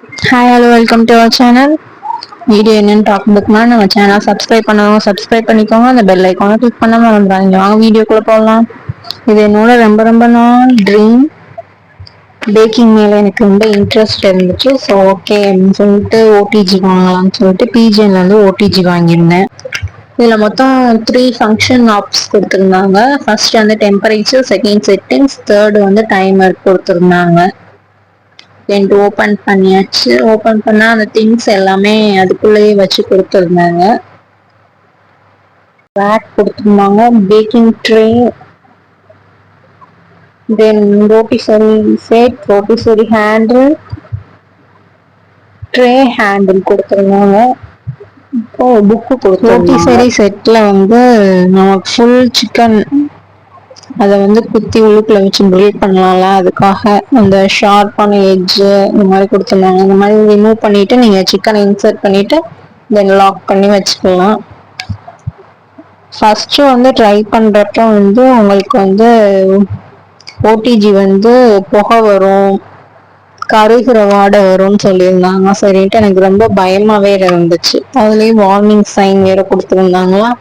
Hi hello welcome to our channel. Video என்னன்னு பார்க்கறதுக்கு முன்னாடி நம்ம சேனல் சப்ஸ்கிரைப் பண்ணணும், சப்ஸ்கிரைப் பண்ணிக்கோங்க. அந்த பெல் ஐக்கானை கிளிக் பண்ண மறந்துடாதீங்க. வாங்க வீடியோக்குள்ள போகலாம். இது என்னோட ரொம்ப ரொம்ப நாள் ட்ரீம். பேக்கிங் மேலே எனக்கு ரொம்ப இன்ட்ரெஸ்ட் இருந்துச்சு. ஸோ ஓகே அப்படின்னு சொல்லிட்டு ஓடிஜி வாங்கலாம்னு சொல்லிட்டு பிஜிஎன்லேருந்து ஓடிஜி வாங்கியிருந்தேன். இதில் மொத்தம் 3 ஃபங்க்ஷன் ஆப்ஸ் கொடுத்துருந்தாங்க. ஃபர்ஸ்ட் வந்து டெம்பரேச்சர், செகண்ட் செட்டிங்ஸ், தேர்டு வந்து டைமர் கொடுத்துருந்தாங்க. ரெண்டு ஓப்பன் பண்ணியாச்சு. ஓப்பன் பண்ணா அந்த திங்ஸ் எல்லாமே அதுக்குள்ளேயே வச்சு கொடுத்துருந்தாங்க. ரேக் கொடுத்துருந்தாங்க, baking tray, then rotisserie set, rotisserie handle, tray handle கொடுத்துருந்தாங்க. இப்போ புக்கு கொடுத்துருந்தாங்க. ரோட்டிசரி செட்டில் வந்து நமக்கு ஃபுல் சிக்கன் அதை வந்து குத்தி உள்ளுக்குள்ள வச்சு கிரில் பண்ணலாம்ல, அதுக்காக அந்த ஷார்ப்பான எட்ஜு இந்த மாதிரி கொடுத்துருந்தாங்க. இந்த மாதிரி ரிமூவ் பண்ணிட்டு நீங்க சிக்கனை இன்சர்ட் பண்ணிட்டு தென் லாக் பண்ணி வச்சுக்கலாம். ஃபர்ஸ்ட் வந்து ட்ரை பண்றப்ப வந்து உங்களுக்கு வந்து ஓடிஜி வந்து புகை வரும், கருகிற வாடை வரும்னு சொல்லியிருந்தாங்க. சரின்ட்டு எனக்கு ரொம்ப பயமாவே இருந்துச்சு. அதுலேயும் வார்னிங் சைன் வேற கொடுத்துருந்தாங்களா.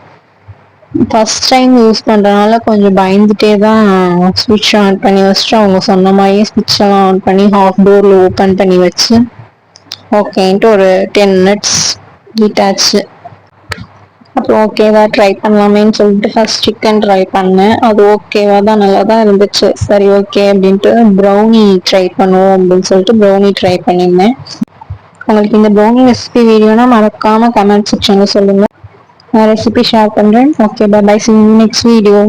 ஃபர்ஸ்ட் டைம் யூஸ் பண்ணுறதுனால கொஞ்சம் பயந்துட்டே தான் ஸ்விட்ச் ஆன் பண்ணி வச்சுட்டு அவங்க சொன்ன மாதிரியே ஸ்விட்ச் எல்லாம் ஆன் பண்ணி ஹாஃப் டோரில் ஓப்பன் பண்ணி வச்சு ஓகேன்ட்டு ஒரு 10 மினிட்ஸ் ஹீட்டாச்சு. அப்புறம் ஓகேவா ட்ரை பண்ணலாமேன்னு சொல்லிட்டு ஃபர்ஸ்ட் சிக்கன் ட்ரை பண்ணேன். அது ஓகேவா தான், நல்லா தான் இருந்துச்சு. சரி ஓகே அப்படின்ட்டு ப்ரௌனி ட்ரை பண்ணுவோம் அப்படின்னு சொல்லிட்டு ப்ரௌனி ட்ரை பண்ணியிருந்தேன். உங்களுக்கு இந்த ப்ரௌனி ரெசிபி வீடியோனா மறக்காம கமெண்ட் செக்ஷன்ல சொல்லுங்க. நான் ரெசிபி ஷேர் பண்றேன். Okay, bye bye, see you next video.